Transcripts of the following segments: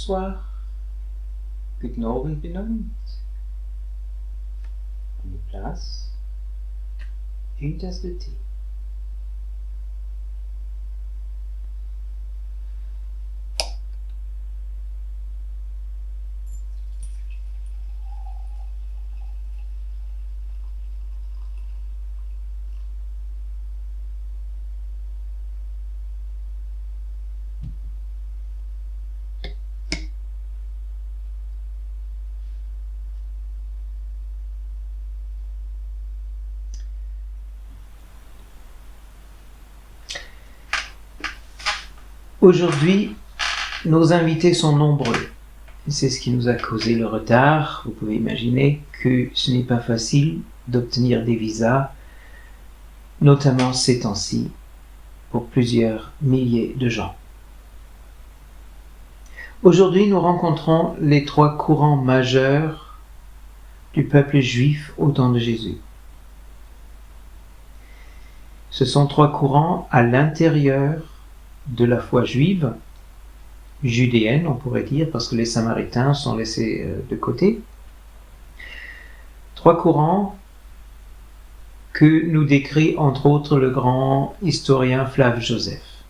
Bonsoir. Guten Abend benannt. Prenez place. Une tasse de thé. Aujourd'hui, nos invités sont nombreux. C'est ce qui nous a causé le retard. Vous pouvez imaginer que ce n'est pas facile d'obtenir des visas, notamment ces temps-ci, pour plusieurs milliers de gens. Aujourd'hui, nous rencontrons les trois courants majeurs du peuple juif au temps de Jésus. Ce sont trois courants à l'intérieur de la foi juive, judéenne on pourrait dire, parce que les Samaritains sont laissés de côté. Trois courants que nous décrit entre autres le grand historien Flavius Joseph.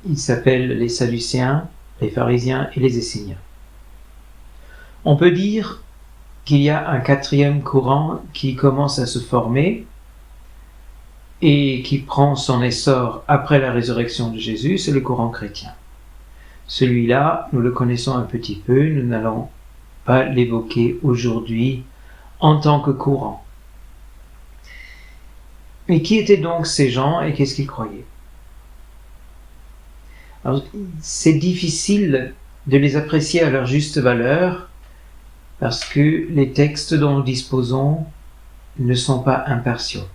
Ils s'appellent les Sadducéens, les Pharisiens et les Esséniens. On peut dire qu'il y a un quatrième courant qui commence à se former et qui prend son essor après la résurrection de Jésus, c'est le courant chrétien. Celui-là, nous le connaissons un petit peu, nous n'allons pas l'évoquer aujourd'hui en tant que courant. Mais qui étaient donc ces gens et qu'est-ce qu'ils croyaient? Alors, c'est difficile de les apprécier à leur juste valeur parce que les textes dont nous disposons ne sont pas impartiaux.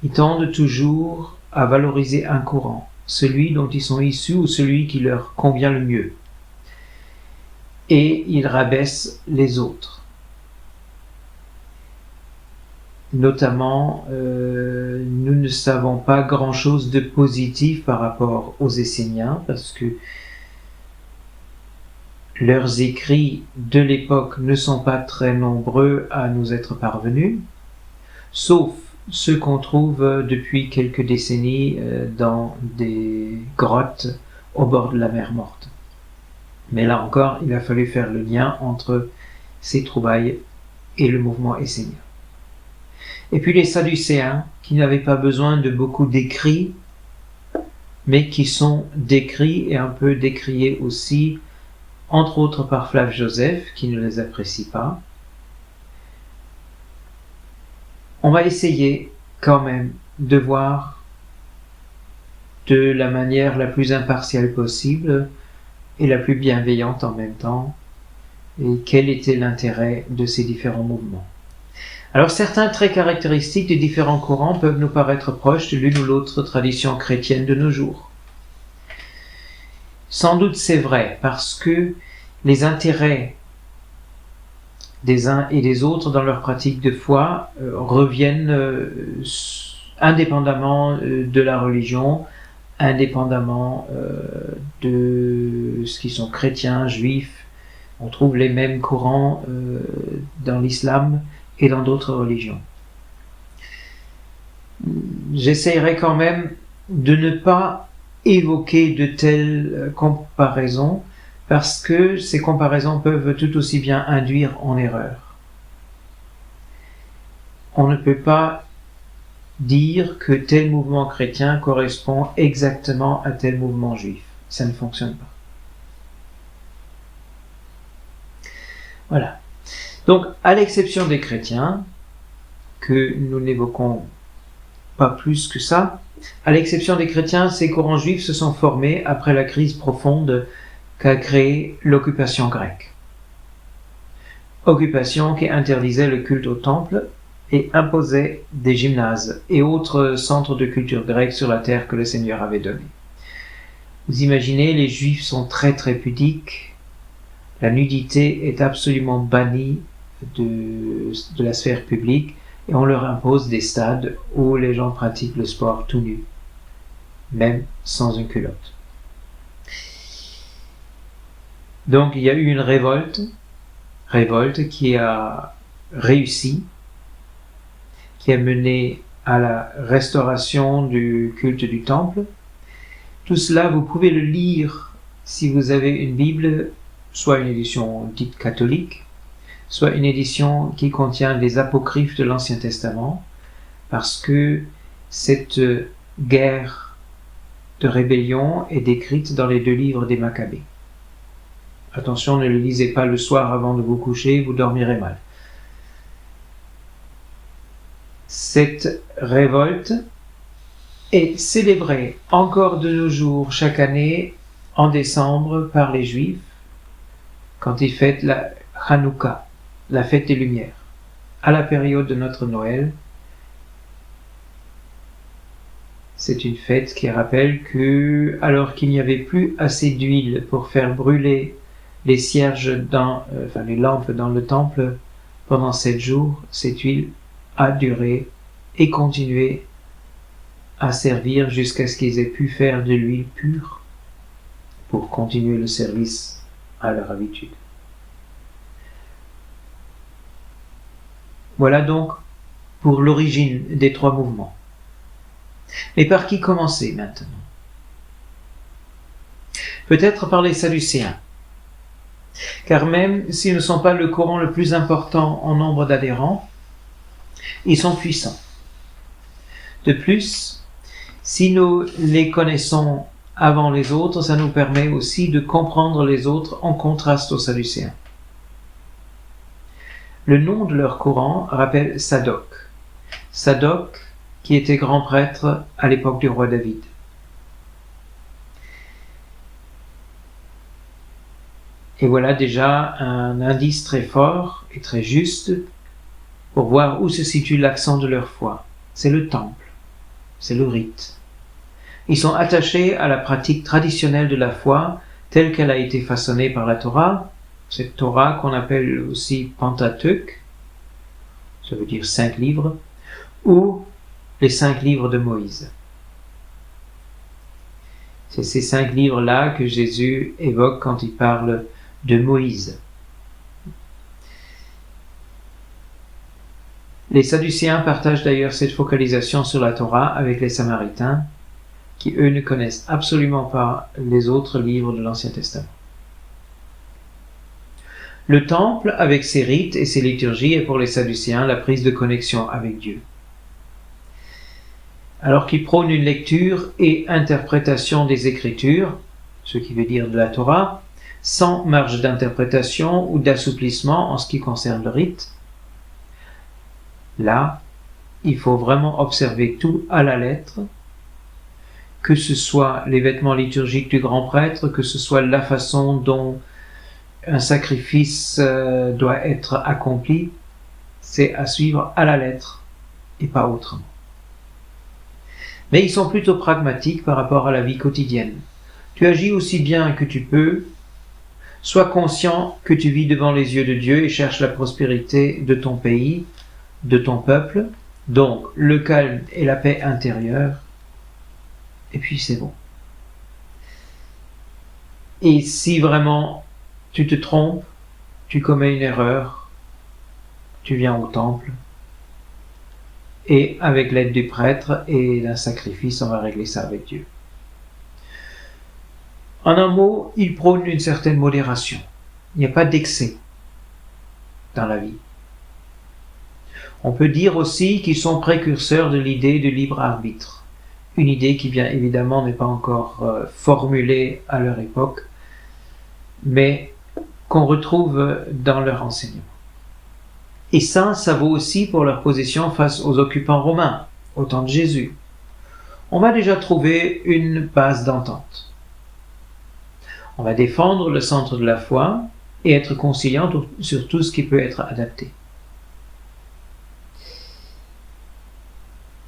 Ils tendent toujours à valoriser un courant, celui dont ils sont issus ou celui qui leur convient le mieux. Et ils rabaissent les autres. Notamment, nous ne savons pas grand-chose de positif par rapport aux Esséniens, parce que leurs écrits de l'époque ne sont pas très nombreux à nous être parvenus, sauf ceux qu'on trouve depuis quelques décennies dans des grottes au bord de la mer Morte. Mais là encore, il a fallu faire le lien entre ces trouvailles et le mouvement essénien. Et puis les Sadducéens, qui n'avaient pas besoin de beaucoup d'écrits, mais qui sont décrits et un peu décriés aussi, entre autres par Flavius Joseph, qui ne les apprécie pas. On va essayer quand même de voir de la manière la plus impartiale possible et la plus bienveillante en même temps, et quel était l'intérêt de ces différents mouvements. Alors certains traits caractéristiques des différents courants peuvent nous paraître proches de l'une ou l'autre tradition chrétienne de nos jours. Sans doute c'est vrai, parce que les intérêts des uns et des autres dans leur pratique de foi reviennent indépendamment de la religion, indépendamment de ce qui sont chrétiens, juifs. On trouve les mêmes courants dans l'islam et dans d'autres religions. J'essayerai quand même de ne pas évoquer de telles comparaisons, parce que ces comparaisons peuvent tout aussi bien induire en erreur. On ne peut pas dire que tel mouvement chrétien correspond exactement à tel mouvement juif. Ça ne fonctionne pas. Voilà. Donc, à l'exception des chrétiens, que nous n'évoquons pas plus que ça, à l'exception des chrétiens, ces courants juifs se sont formés après la crise profonde qu'a créée l'occupation grecque. Occupation qui interdisait le culte au temple et imposait des gymnases et autres centres de culture grecque sur la terre que le Seigneur avait donnée. Vous imaginez, les Juifs sont très très pudiques, la nudité est absolument bannie de la sphère publique et on leur impose des stades où les gens pratiquent le sport tout nus. même sans une culotte. Donc il y a eu une révolte qui a réussi, qui a mené à la restauration du culte du temple. Tout cela, vous pouvez le lire si vous avez une Bible, soit une édition dite catholique, soit une édition qui contient les apocryphes de l'Ancien Testament, parce que cette guerre de rébellion est décrite dans les 2 livres des Maccabées. Attention, ne le lisez pas le soir avant de vous coucher, vous dormirez mal. Cette révolte est célébrée encore de nos jours chaque année en décembre par les Juifs quand ils fêtent la Hanouka, la fête des Lumières, à la période de notre Noël. C'est une fête qui rappelle que, alors qu'il n'y avait plus assez d'huile pour faire brûler les cierges les lampes dans le temple pendant 7 jours, cette huile a duré et continué à servir jusqu'à ce qu'ils aient pu faire de l'huile pure pour continuer le service à leur habitude. Voilà donc pour l'origine des 3 mouvements. Mais par qui commencer maintenant? Peut-être par les Sadducéens, car même s'ils ne sont pas le courant le plus important en nombre d'adhérents, ils sont puissants. De plus, si nous les connaissons avant les autres, ça nous permet aussi de comprendre les autres en contraste aux Sadducéens. Le nom de leur courant rappelle Sadoc. Sadoc, qui était grand prêtre à l'époque du roi David. Et voilà déjà un indice très fort et très juste pour voir où se situe l'accent de leur foi. C'est le temple, c'est le rite. Ils sont attachés à la pratique traditionnelle de la foi telle qu'elle a été façonnée par la Torah, cette Torah qu'on appelle aussi Pentateuque, ça veut dire 5 livres, ou les 5 livres de Moïse. C'est ces 5 livres-là que Jésus évoque quand il parle de Moïse. Les Sadducéens partagent d'ailleurs cette focalisation sur la Torah avec les Samaritains, qui eux ne connaissent absolument pas les autres livres de l'Ancien Testament. Le temple, avec ses rites et ses liturgies, est pour les Sadducéens la prise de connexion avec Dieu. Alors qu'ils prônent une lecture et interprétation des Écritures, ce qui veut dire de la Torah, sans marge d'interprétation ou d'assouplissement en ce qui concerne le rite, là, il faut vraiment observer tout à la lettre, que ce soit les vêtements liturgiques du grand prêtre, que ce soit la façon dont un sacrifice doit être accompli, c'est à suivre à la lettre et pas autrement. Mais ils sont plutôt pragmatiques par rapport à la vie quotidienne. Tu agis aussi bien que tu peux, sois conscient que tu vis devant les yeux de Dieu et cherches la prospérité de ton pays, de ton peuple, donc le calme et la paix intérieure, et puis c'est bon. Et si vraiment tu te trompes, tu commets une erreur, tu viens au temple, et avec l'aide du prêtre et d'un sacrifice, on va régler ça avec Dieu. En un mot, il prône une certaine modération. Il n'y a pas d'excès dans la vie. On peut dire aussi qu'ils sont précurseurs de l'idée de libre arbitre. Une idée qui, bien évidemment, n'est pas encore formulée à leur époque, mais qu'on retrouve dans leur enseignement. Et ça vaut aussi pour leur position face aux occupants romains, au temps de Jésus. On va déjà trouver une base d'entente. On va défendre le centre de la foi et être conciliant sur tout ce qui peut être adapté.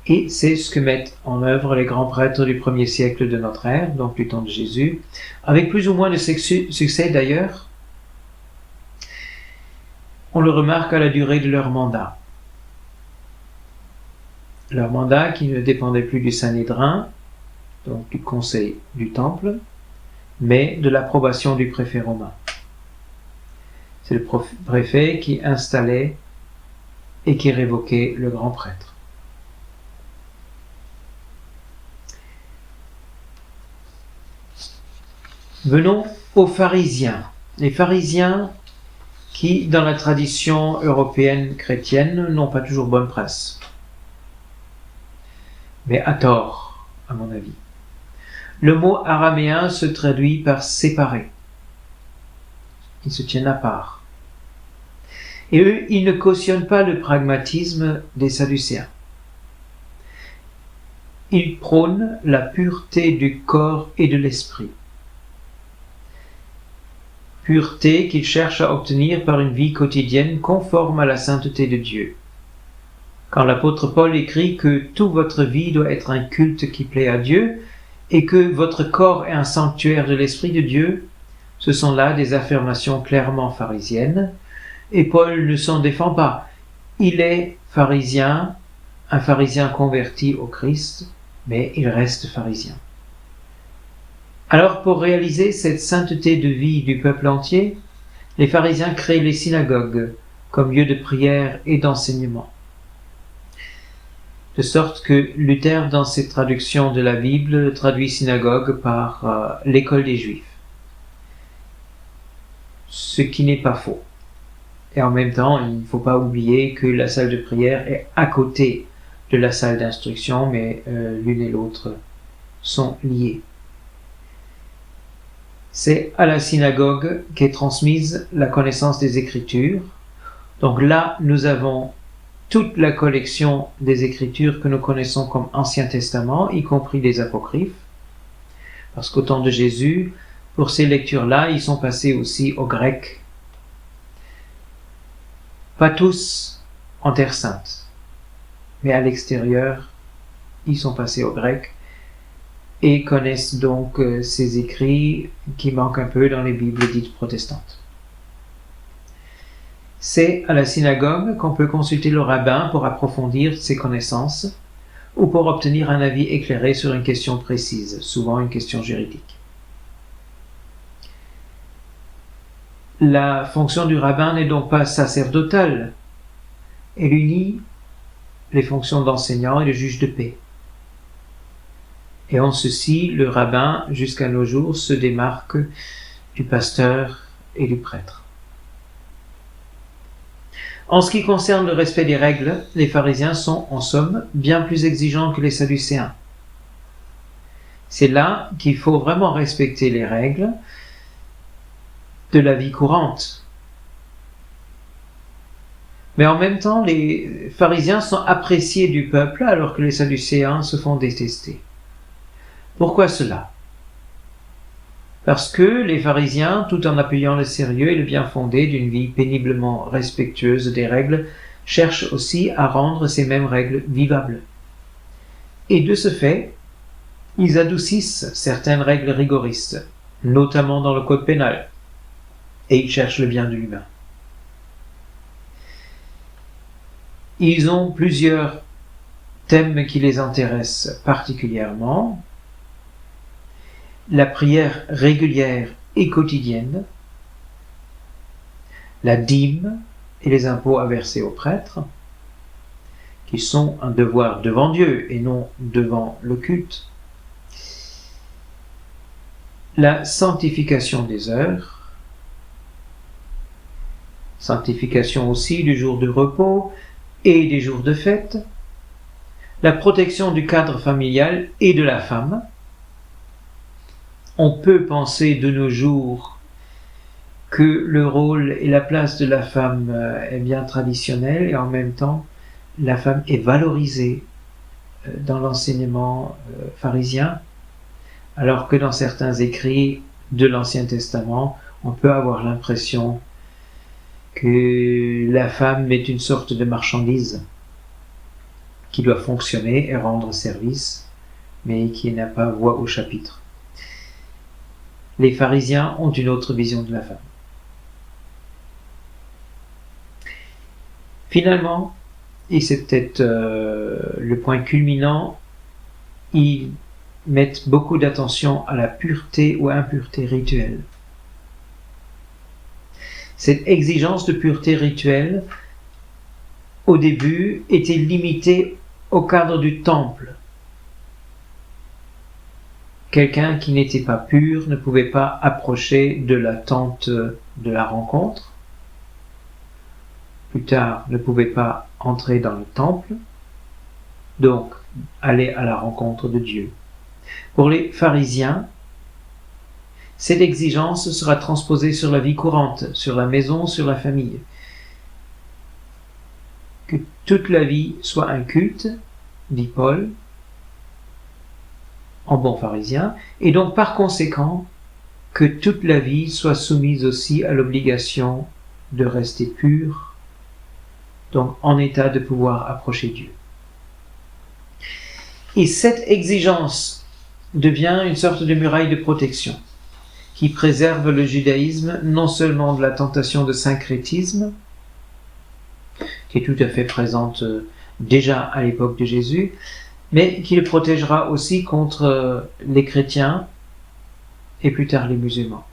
Et c'est ce que mettent en œuvre les grands prêtres du 1er siècle de notre ère, donc du temps de Jésus, avec plus ou moins de succès d'ailleurs. On le remarque à la durée de leur mandat. Leur mandat qui ne dépendait plus du Sanhédrin, donc du conseil du temple, mais de l'approbation du préfet romain. C'est le préfet qui installait et qui révoquait le grand prêtre. Venons aux pharisiens. Les pharisiens qui, dans la tradition européenne chrétienne, n'ont pas toujours bonne presse. Mais à tort, à mon avis. Le mot araméen se traduit par séparer. Ils se tiennent à part. Et eux, ils ne cautionnent pas le pragmatisme des Sadducéens. Ils prônent la pureté du corps et de l'esprit. Pureté qu'ils cherchent à obtenir par une vie quotidienne conforme à la sainteté de Dieu. Quand l'apôtre Paul écrit que toute votre vie doit être un culte qui plaît à Dieu et que votre corps est un sanctuaire de l'Esprit de Dieu, ce sont là des affirmations clairement pharisiennes, et Paul ne s'en défend pas. Il est pharisien, un pharisien converti au Christ, mais il reste pharisien. Alors, pour réaliser cette sainteté de vie du peuple entier, les pharisiens créent les synagogues comme lieu de prière et d'enseignement. De sorte que Luther, dans ses traductions de la Bible, traduit synagogue par l'école des Juifs. Ce qui n'est pas faux. Et en même temps, il ne faut pas oublier que la salle de prière est à côté de la salle d'instruction, mais l'une et l'autre sont liées. C'est à la synagogue qu'est transmise la connaissance des Écritures. Donc là, nous avons toute la collection des Écritures que nous connaissons comme Ancien Testament, y compris les apocryphes. Parce qu'au temps de Jésus, pour ces lectures-là, ils sont passés aussi au grec. Pas tous en Terre Sainte, mais à l'extérieur, ils sont passés au grec et connaissent donc ces écrits qui manquent un peu dans les Bibles dites protestantes. C'est à la synagogue qu'on peut consulter le rabbin pour approfondir ses connaissances ou pour obtenir un avis éclairé sur une question précise, souvent une question juridique. La fonction du rabbin n'est donc pas sacerdotale. Elle unit les fonctions d'enseignant et de juge de paix. Et en ceci, le rabbin, jusqu'à nos jours, se démarque du pasteur et du prêtre. En ce qui concerne le respect des règles, les pharisiens sont, en somme, bien plus exigeants que les sadducéens. C'est là qu'il faut vraiment respecter les règles de la vie courante. Mais en même temps, les pharisiens sont appréciés du peuple alors que les sadducéens se font détester. Pourquoi cela ? Parce que les pharisiens, tout en appuyant le sérieux et le bien fondé d'une vie péniblement respectueuse des règles, cherchent aussi à rendre ces mêmes règles vivables. Et de ce fait, ils adoucissent certaines règles rigoristes, notamment dans le code pénal, et ils cherchent le bien de l'humain. Ils ont plusieurs thèmes qui les intéressent particulièrement. La prière régulière et quotidienne, la dîme et les impôts à verser aux prêtres, qui sont un devoir devant Dieu et non devant le culte, la sanctification des heures, sanctification aussi du jour de repos et des jours de fête, la protection du cadre familial et de la femme. On peut penser de nos jours que le rôle et la place de la femme est bien traditionnel et en même temps la femme est valorisée dans l'enseignement pharisien, alors que dans certains écrits de l'Ancien Testament, on peut avoir l'impression que la femme est une sorte de marchandise qui doit fonctionner et rendre service, mais qui n'a pas voix au chapitre. Les pharisiens ont une autre vision de la femme. Finalement, et c'est peut-être le point culminant, ils mettent beaucoup d'attention à la pureté ou impureté rituelle. Cette exigence de pureté rituelle, au début, était limitée au cadre du temple. Quelqu'un qui n'était pas pur ne pouvait pas approcher de la tente de la rencontre. Plus tard, ne pouvait pas entrer dans le temple, donc aller à la rencontre de Dieu. Pour les pharisiens, cette exigence sera transposée sur la vie courante, sur la maison, sur la famille. Que toute la vie soit un culte, dit Paul, en bon pharisien, et donc par conséquent, que toute la vie soit soumise aussi à l'obligation de rester pure, donc en état de pouvoir approcher Dieu. Et cette exigence devient une sorte de muraille de protection qui préserve le judaïsme non seulement de la tentation de syncrétisme, qui est tout à fait présente déjà à l'époque de Jésus, mais qui le protégera aussi contre les chrétiens et plus tard les musulmans.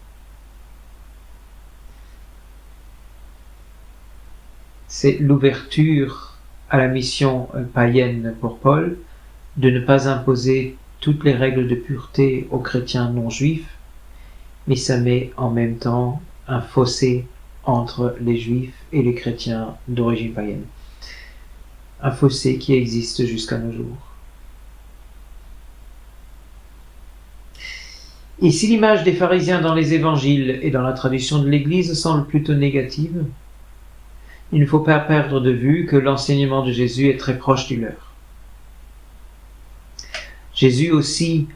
C'est l'ouverture à la mission païenne pour Paul de ne pas imposer toutes les règles de pureté aux chrétiens non juifs, mais ça met en même temps un fossé entre les juifs et les chrétiens d'origine païenne. Un fossé qui existe jusqu'à nos jours. Et si l'image des pharisiens dans les évangiles et dans la tradition de l'Église semble plutôt négative, il ne faut pas perdre de vue que l'enseignement de Jésus est très proche du leur. Jésus aussi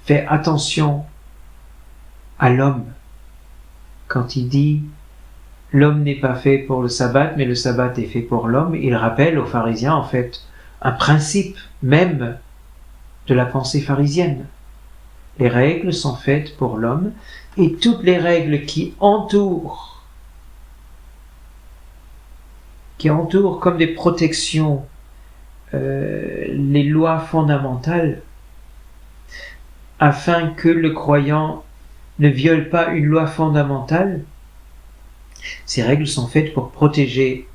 fait attention à l'homme quand il dit « L'homme n'est pas fait pour le sabbat, mais le sabbat est fait pour l'homme », il rappelle aux pharisiens en fait un principe même de la pensée pharisienne. Les règles sont faites pour l'homme et toutes les règles qui entourent comme des protections les lois fondamentales afin que le croyant ne viole pas une loi fondamentale. Ces règles sont faites pour protéger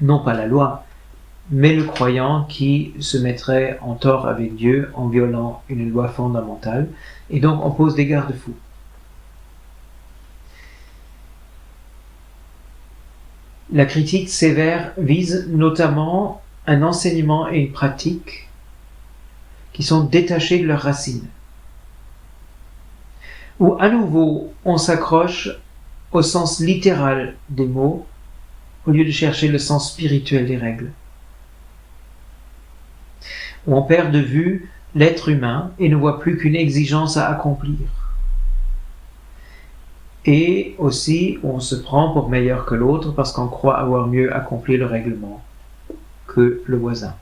non pas la loi, mais le croyant qui se mettrait en tort avec Dieu en violant une loi fondamentale, et donc on pose des garde-fous. La critique sévère vise notamment un enseignement et une pratique qui sont détachés de leurs racines, où à nouveau on s'accroche au sens littéral des mots au lieu de chercher le sens spirituel des règles, où on perd de vue l'être humain et ne voit plus qu'une exigence à accomplir, et aussi où on se prend pour meilleur que l'autre parce qu'on croit avoir mieux accompli le règlement que le voisin.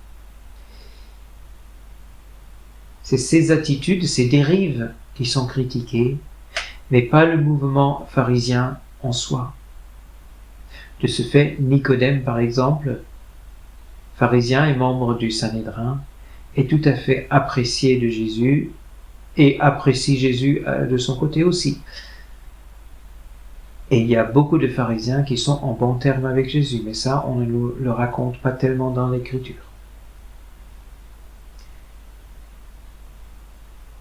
C'est ces attitudes, ces dérives qui sont critiquées, mais pas le mouvement pharisien en soi. De ce fait, Nicodème, par exemple, pharisien et membre du Sanhédrin, est tout à fait apprécié de Jésus et apprécie Jésus de son côté aussi. Et il y a beaucoup de pharisiens qui sont en bon terme avec Jésus, mais ça, on ne le raconte pas tellement dans l'Écriture.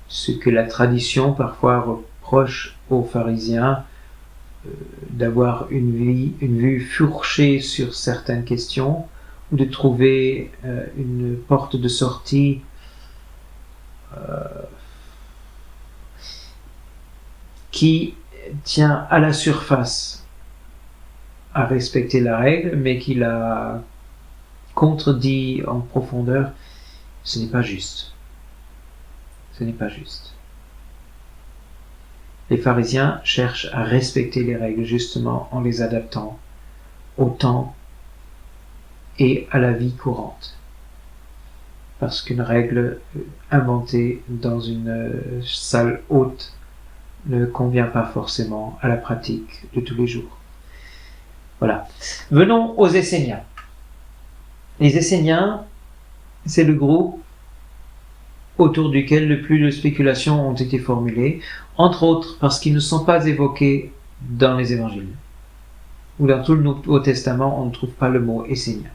Ce que la tradition parfois reproche aux pharisiens, d'avoir une vue fourchée sur certaines questions, ou de trouver une porte de sortie qui tient à la surface à respecter la règle, mais qui la contredit en profondeur, ce n'est pas juste. Ce n'est pas juste. Les pharisiens cherchent à respecter les règles justement en les adaptant au temps et à la vie courante. Parce qu'une règle inventée dans une salle haute ne convient pas forcément à la pratique de tous les jours. Voilà. Venons aux Esséniens. Les Esséniens, c'est le groupe autour duquel le plus de spéculations ont été formulées, entre autres parce qu'ils ne sont pas évoqués dans les évangiles. Ou dans tout le Nouveau Testament, on ne trouve pas le mot Essénien.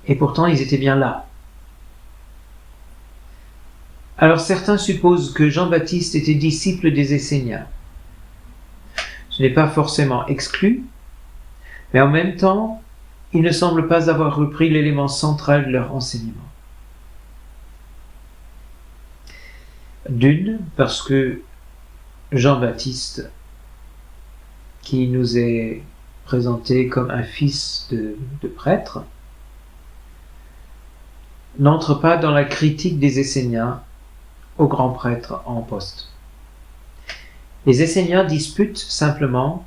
Et pourtant, ils étaient bien là. Alors certains supposent que Jean-Baptiste était disciple des Esséniens. Ce n'est pas forcément exclu, mais en même temps, il ne semble pas avoir repris l'élément central de leur enseignement. D'une, parce que Jean-Baptiste, qui nous est présenté comme un fils de prêtre, n'entre pas dans la critique des Esséniens aux grands prêtres en poste. Les Esséniens disputent simplement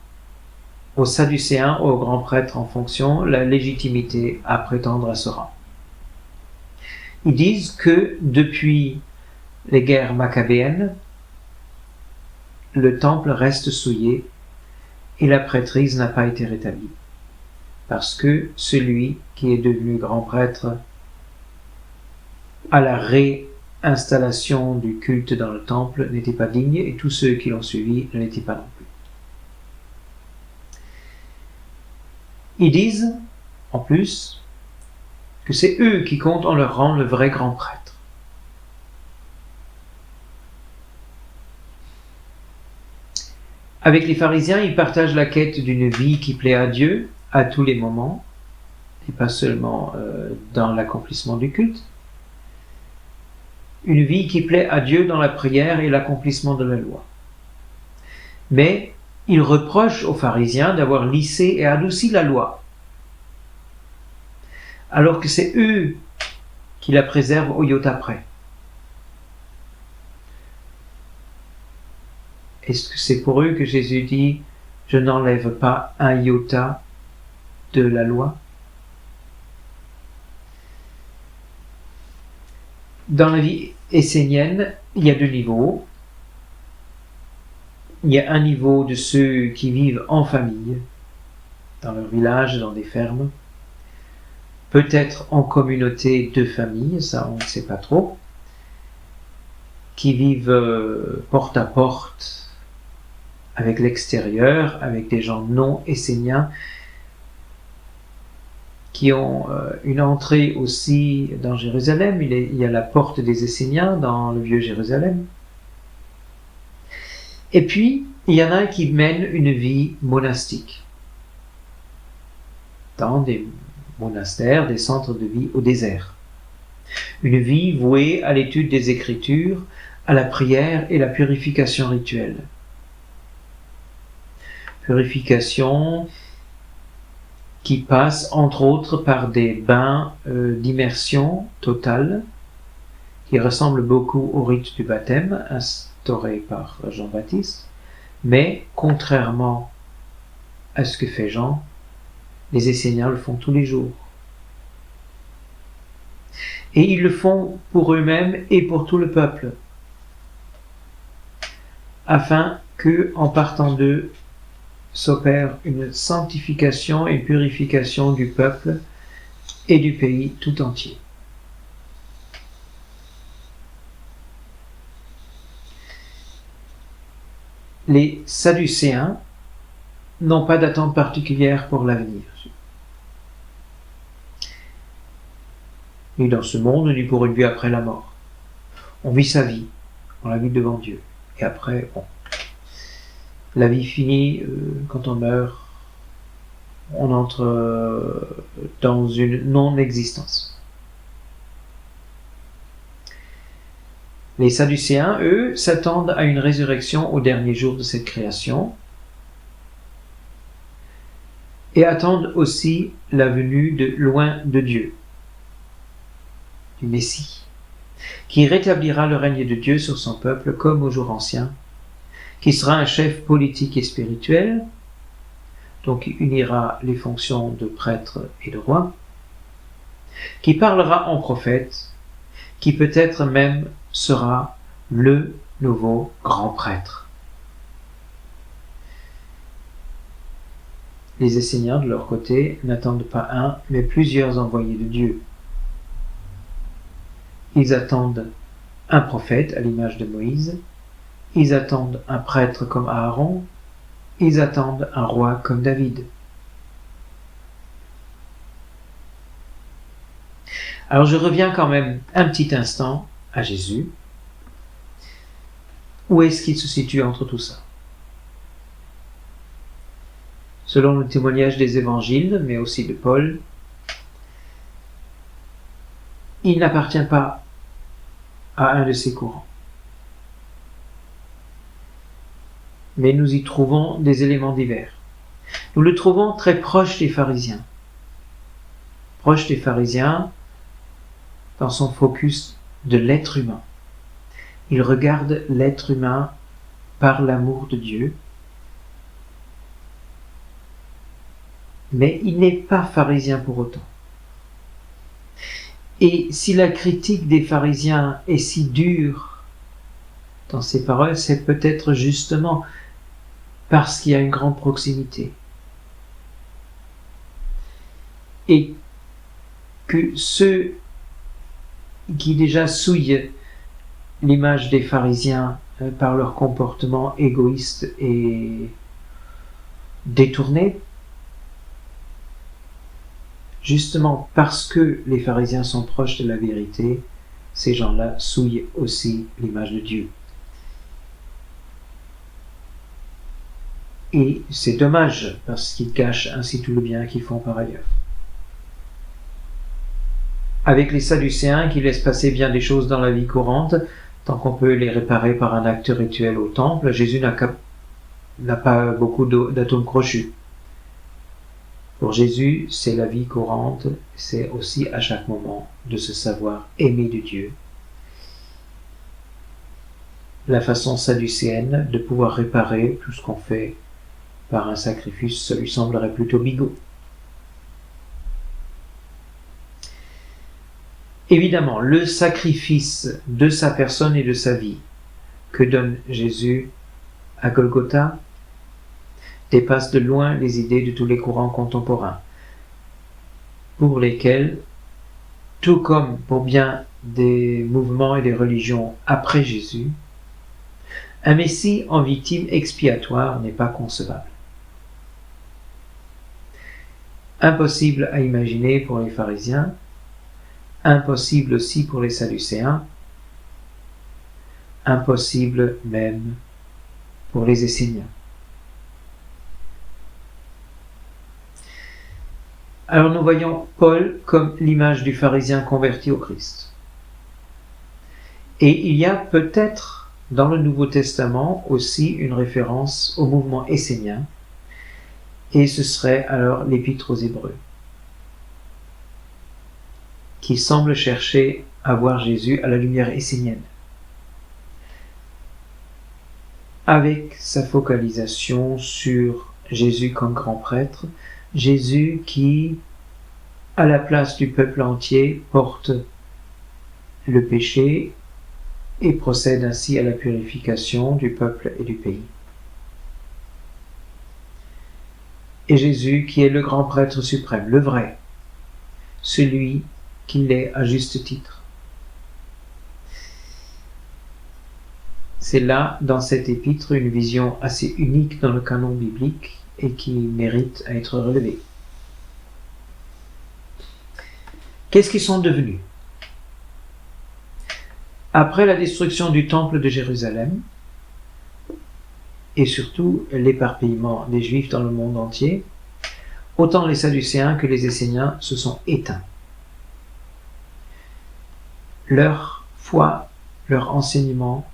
aux Sadducéens, aux grands prêtres en fonction, la légitimité à prétendre à ce rang. Ils disent que depuis les guerres maccabéennes, le temple reste souillé et la prêtrise n'a pas été rétablie, parce que celui qui est devenu grand prêtre à la réinstallation du culte dans le temple n'était pas digne et tous ceux qui l'ont suivi ne l'étaient pas non plus. Ils disent, en plus, que c'est eux qui comptent en leur rang le vrai grand prêtre. Avec les pharisiens, ils partagent la quête d'une vie qui plaît à Dieu à tous les moments, et pas seulement dans l'accomplissement du culte. Une vie qui plaît à Dieu dans la prière et l'accomplissement de la loi. Mais ils reprochent aux pharisiens d'avoir lissé et adouci la loi, alors que c'est eux qui la préservent au iota près. Est-ce que c'est pour eux que Jésus dit « Je n'enlève pas un iota de la loi » ? Dans la vie essénienne, il y a deux niveaux. Il y a un niveau de ceux qui vivent en famille, dans leur village, dans des fermes, peut-être en communauté de famille, ça on ne sait pas trop, qui vivent porte à porte avec l'extérieur, avec des gens non esséniens, qui ont une entrée aussi dans Jérusalem. Il y a la porte des Esséniens dans le vieux Jérusalem. Et puis, il y en a qui mènent une vie monastique, dans des monastères, des centres de vie au désert. Une vie vouée à l'étude des Écritures, à la prière et la purification rituelle. Purification qui passe entre autres par des bains d'immersion totale, qui ressemblent beaucoup au rite du baptême instauré par Jean-Baptiste, mais contrairement à ce que fait Jean, les Esséniens le font tous les jours. Et ils le font pour eux-mêmes et pour tout le peuple, afin que, en partant d'eux, s'opère une sanctification et purification du peuple et du pays tout entier. Les Sadducéens n'ont pas d'attente particulière pour l'avenir, ni dans ce monde, ni pour une vie après la mort. On vit sa vie, on la vit devant Dieu, et après, bon. La vie finie, quand on meurt, on entre dans une non-existence. Les Sadducéens, eux, s'attendent à une résurrection au dernier jour de cette création et attendent aussi la venue de loin de Dieu, du Messie, qui rétablira le règne de Dieu sur son peuple comme au jour ancien, qui sera un chef politique et spirituel, donc qui unira les fonctions de prêtre et de roi, qui parlera en prophète, qui peut-être même sera le nouveau grand prêtre. Les Esséniens, de leur côté, n'attendent pas un, mais plusieurs envoyés de Dieu. Ils attendent un prophète à l'image de Moïse, ils attendent un prêtre comme Aaron, ils attendent un roi comme David. Alors je reviens quand même un petit instant à Jésus. Où est-ce qu'il se situe entre tout ça? Selon le témoignage des évangiles, mais aussi de Paul, il n'appartient pas à un de ces courants. Mais nous y trouvons des éléments divers. Nous le trouvons très proche des pharisiens. Proche des pharisiens dans son focus de l'être humain. Il regarde l'être humain par l'amour de Dieu. Mais il n'est pas pharisien pour autant. Et si la critique des pharisiens est si dure dans ses paroles, c'est peut-être justement parce qu'il y a une grande proximité. Et que ceux qui déjà souillent l'image des pharisiens par leur comportement égoïste et détourné, justement parce que les pharisiens sont proches de la vérité, ces gens-là souillent aussi l'image de Dieu. Et c'est dommage parce qu'ils cachent ainsi tout le bien qu'ils font par ailleurs. Avec les Sadducéens qui laissent passer bien des choses dans la vie courante, tant qu'on peut les réparer par un acte rituel au temple, Jésus n'a pas beaucoup d'atomes crochus. Pour Jésus, c'est la vie courante, c'est aussi à chaque moment de se savoir aimer de Dieu. La façon sadducéenne de pouvoir réparer tout ce qu'on fait par un sacrifice, ça lui semblerait plutôt bigot. Évidemment, le sacrifice de sa personne et de sa vie que donne Jésus à Golgotha dépasse de loin les idées de tous les courants contemporains, pour lesquels, tout comme pour bien des mouvements et des religions après Jésus, un Messie en victime expiatoire n'est pas concevable. Impossible à imaginer pour les pharisiens, impossible aussi pour les Sadducéens, impossible même pour les Esséniens. Alors nous voyons Paul comme l'image du pharisien converti au Christ. Et il y a peut-être dans le Nouveau Testament aussi une référence au mouvement essénien, et ce serait alors l'Épître aux Hébreux, qui semble chercher à voir Jésus à la lumière essénienne, avec sa focalisation sur Jésus comme grand prêtre, Jésus qui, à la place du peuple entier, porte le péché et procède ainsi à la purification du peuple et du pays. Et Jésus qui est le grand prêtre suprême, le vrai, celui qui l'est à juste titre. C'est là, dans cet épître, une vision assez unique dans le canon biblique et qui mérite à être relevée. Qu'est-ce qu'ils sont devenus? Après la destruction du temple de Jérusalem, et surtout l'éparpillement des Juifs dans le monde entier, autant les Sadducéens que les Esséniens se sont éteints. Leur foi, leur enseignement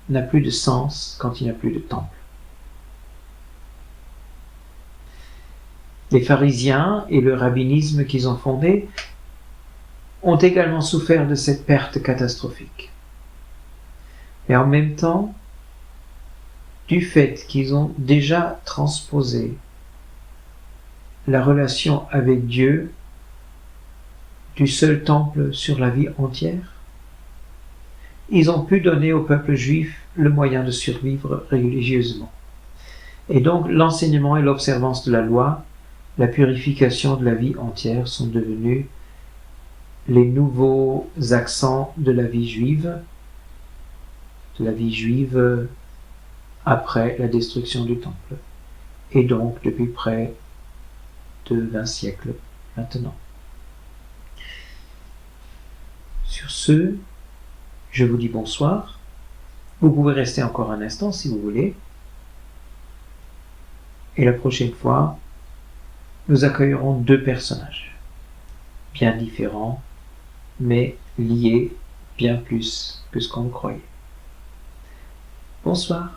n'a plus de sens quand il n'y a plus de temple. Les pharisiens et le rabbinisme qu'ils ont fondé ont également souffert de cette perte catastrophique. Mais en même temps, du fait qu'ils ont déjà transposé la relation avec Dieu du seul temple sur la vie entière, ils ont pu donner au peuple juif le moyen de survivre religieusement. Et donc l'enseignement et l'observance de la loi, la purification de la vie entière sont devenus les nouveaux accents de la vie juive après la destruction du temple. Et donc depuis près de 20 siècles maintenant. Sur ce, je vous dis bonsoir. Vous pouvez rester encore un instant si vous voulez. Et la prochaine fois, nous accueillerons deux personnages, bien différents, mais liés bien plus que ce qu'on croyait. Bonsoir.